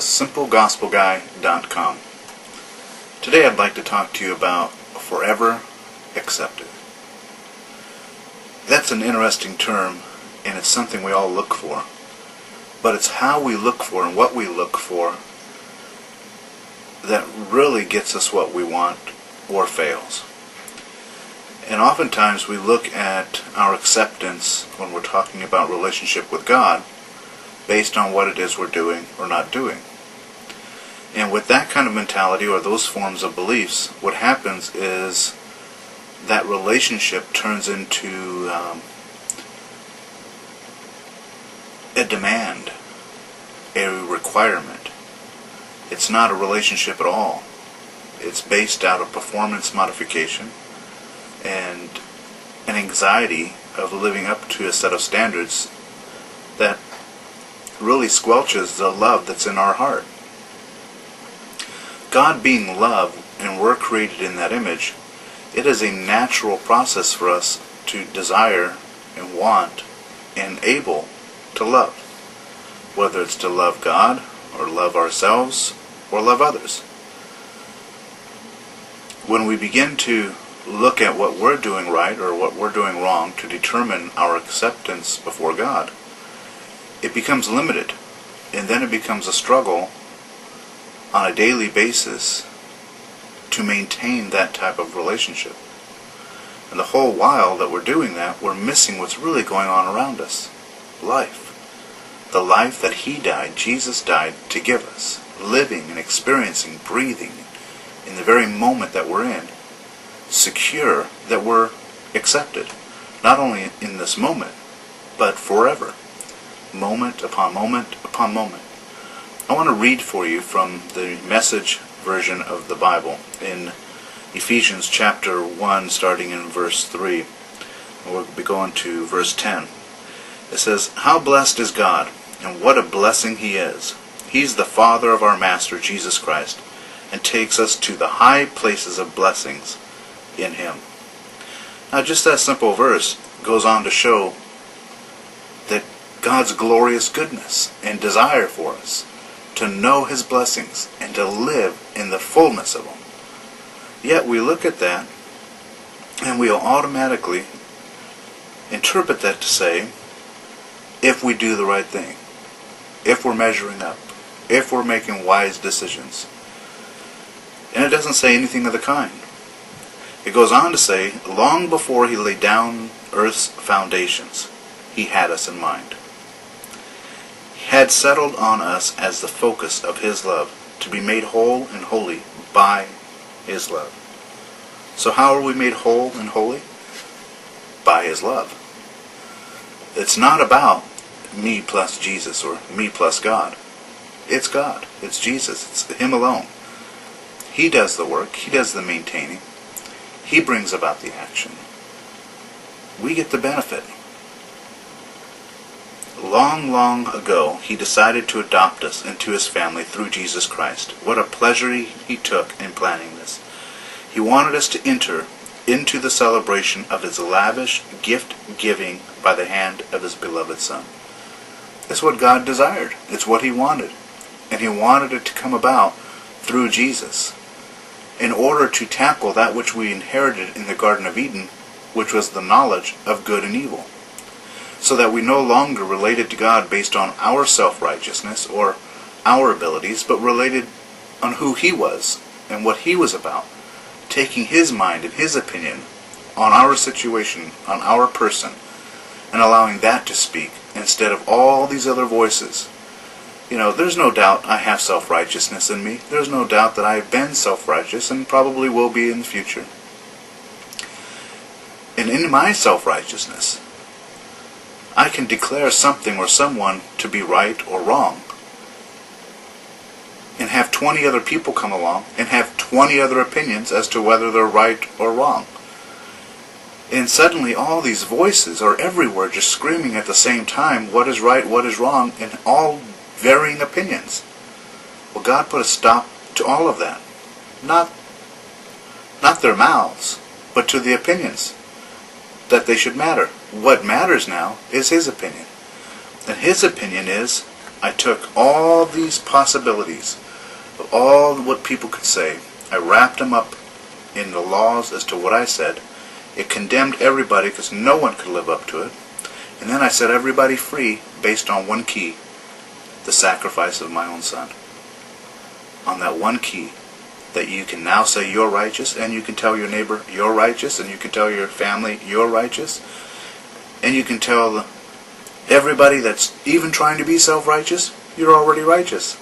thesimplegospelguy.com. Today I'd like to talk to you about forever accepted. That's an interesting term, and it's something we all look for. But it's how we look for and what we look for that really gets us what we want or fails. And oftentimes we look at our acceptance when we're talking about relationship with God based on what it is we're doing or not doing. And with that kind of mentality or those forms of beliefs, what happens is that relationship turns into a demand, a requirement. It's not a relationship at all. It's based out of performance modification and an anxiety of living up to a set of standards that really squelches the love that's in our heart. God being love, and we're created in that image, it is a natural process for us to desire and want and able to love. Whether it's to love God, or love ourselves, or love others. When we begin to look at what we're doing right or what we're doing wrong to determine our acceptance before God, it becomes limited, and then it becomes a struggle on a daily basis to maintain that type of relationship. And the whole while that we're doing that, we're missing what's really going on around us. Life. The life that He died, Jesus died to give us. Living and experiencing, breathing in the very moment that we're in. Secure that we're accepted. Not only in this moment, but forever. Moment upon moment upon moment. I want to read for you from the Message version of the Bible in Ephesians chapter 1, starting in verse 3. We'll be going to verse 10. It says, "How blessed is God, and what a blessing He is. He's the Father of our Master, Jesus Christ, and takes us to the high places of blessings in Him." Now just that simple verse goes on to show that God's glorious goodness and desire for us to know His blessings and to live in the fullness of them. Yet we look at that and we'll automatically interpret that to say, if we do the right thing, if we're measuring up, if we're making wise decisions. And it doesn't say anything of the kind. It goes on to say, long before He laid down earth's foundations, He had us in mind. He had settled on us as the focus of His love, to be made whole and holy by His love. So how are we made whole and holy? By His love. It's not about me plus Jesus or me plus God. It's God. It's Jesus. It's Him alone. He does the work. He does the maintaining. He brings about the action. We get the benefit. Long, long ago, He decided to adopt us into His family through Jesus Christ. What a pleasure He took in planning this. He wanted us to enter into the celebration of His lavish gift-giving by the hand of His beloved Son. It's what God desired. It's what He wanted. And He wanted it to come about through Jesus in order to tackle that which we inherited in the Garden of Eden, which was the knowledge of good and evil. So that we no longer related to God based on our self-righteousness or our abilities, but related on who He was and what He was about. Taking His mind and His opinion on our situation, on our person, and allowing that to speak instead of all these other voices. You know, there's no doubt I have self-righteousness in me. There's no doubt that I've been self-righteous and probably will be in the future. And in my self-righteousness, I can declare something or someone to be right or wrong. And have 20 other people come along and have 20 other opinions as to whether they're right or wrong. And suddenly all these voices are everywhere just screaming at the same time what is right, what is wrong, and all varying opinions. Well, God put a stop to all of that. Not their mouths, but to the opinions that they should matter. What matters now is His opinion. And His opinion is I took all these possibilities of all what people could say. I wrapped them up in the laws as to what I said. It condemned everybody because no one could live up to it. And then I set everybody free based on one key, the sacrifice of my own son. On that one key, that you can now say you're righteous, and you can tell your neighbor you're righteous, and you can tell your family you're righteous, and you can tell everybody that's even trying to be self-righteous, you're already righteous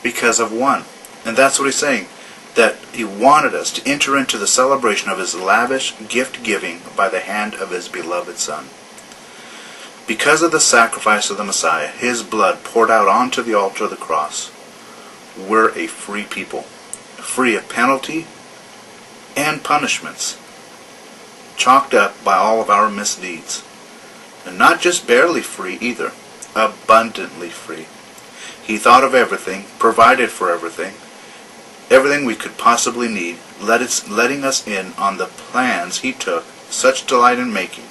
because of one. And that's what he's saying, that he wanted us to enter into the celebration of his lavish gift-giving by the hand of his beloved Son. Because of the sacrifice of the Messiah, his blood poured out onto the altar of the cross, we're a free people, free of penalty and punishments, chalked up by all of our misdeeds. And not just barely free either, abundantly free. He thought of everything, provided for everything we could possibly need, letting us in on the plans he took such delight in making.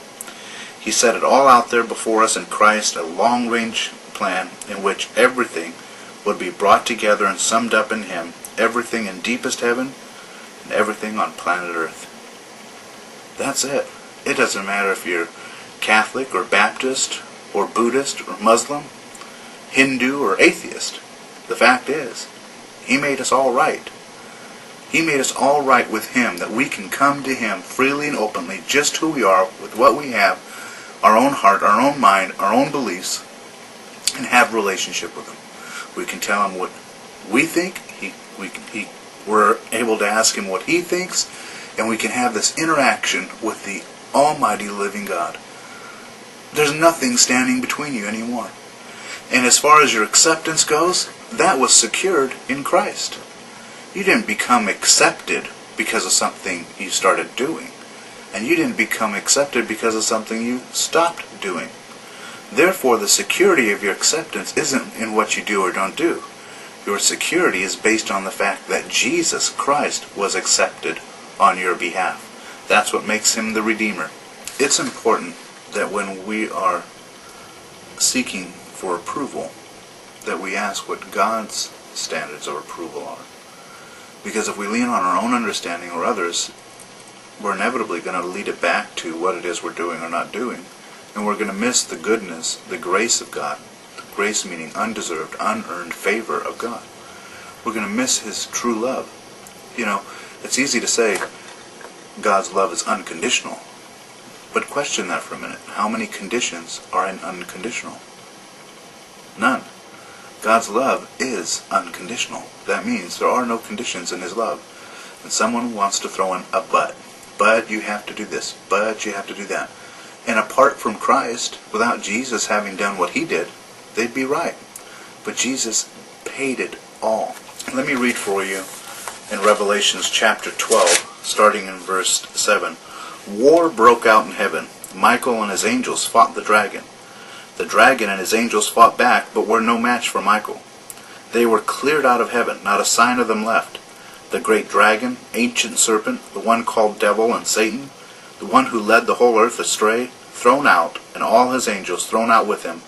He set it all out there before us in Christ, a long-range plan in which everything would be brought together and summed up in him, everything in deepest heaven and everything on planet Earth. That's it. It doesn't matter if you're Catholic or Baptist or Buddhist or Muslim, Hindu or atheist. The fact is, he made us all right. He made us all right with him, that we can come to him freely and openly, just who we are, with what we have, our own heart, our own mind, our own beliefs, and have a relationship with him. We can tell him what we think, we're able to ask him what he thinks, and we can have this interaction with the almighty living God. There's nothing standing between you anymore. And as far as your acceptance goes, that was secured in Christ. You didn't become accepted because of something you started doing. And you didn't become accepted because of something you stopped doing. Therefore, the security of your acceptance isn't in what you do or don't do. Your security is based on the fact that Jesus Christ was accepted on your behalf. That's what makes him the Redeemer. It's important that when we are seeking for approval, that we ask what God's standards of approval are. Because if we lean on our own understanding or others, we're inevitably going to lead it back to what it is we're doing or not doing. And we're going to miss the goodness, the grace of God. Grace meaning undeserved, unearned favor of God. We're going to miss his true love. You know, it's easy to say God's love is unconditional. But question that for a minute. How many conditions are in unconditional? None. God's love is unconditional. That means there are no conditions in his love. And someone wants to throw in a but. But you have to do this. But you have to do that. And apart from Christ, without Jesus having done what he did, they'd be right. But Jesus paid it all. Let me read for you in Revelations chapter 12, starting in verse 7. War broke out in heaven. Michael and his angels fought the dragon. The dragon and his angels fought back, but were no match for Michael. They were cleared out of heaven, not a sign of them left. The great dragon, ancient serpent, the one called Devil and Satan, the one who led the whole earth astray, thrown out, and all his angels thrown out with him,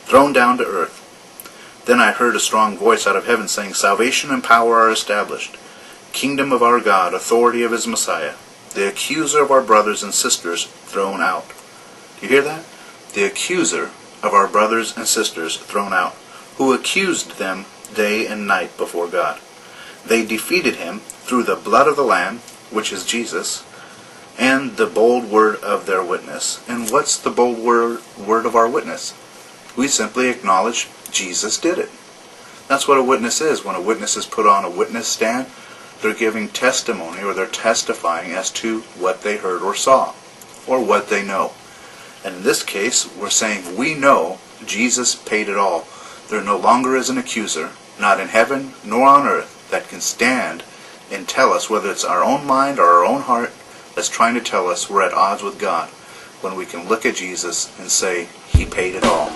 thrown down to earth. Then I heard a strong voice out of heaven saying, Salvation and power are established. Kingdom of our God, authority of his Messiah. The accuser of our brothers and sisters thrown out. Do you hear that? The accuser of our brothers and sisters thrown out, who accused them day and night before God. They defeated him through the blood of the Lamb, which is Jesus, and the bold word of their witness. And what's the bold word of our witness? We simply acknowledge Jesus did it. That's what a witness is. When a witness is put on a witness stand, they're giving testimony, or they're testifying as to what they heard or saw, or what they know. And in this case, we're saying we know Jesus paid it all. There no longer is an accuser, not in heaven nor on earth, that can stand and tell us, whether it's our own mind or our own heart, that's trying to tell us we're at odds with God, when we can look at Jesus and say, he paid it all.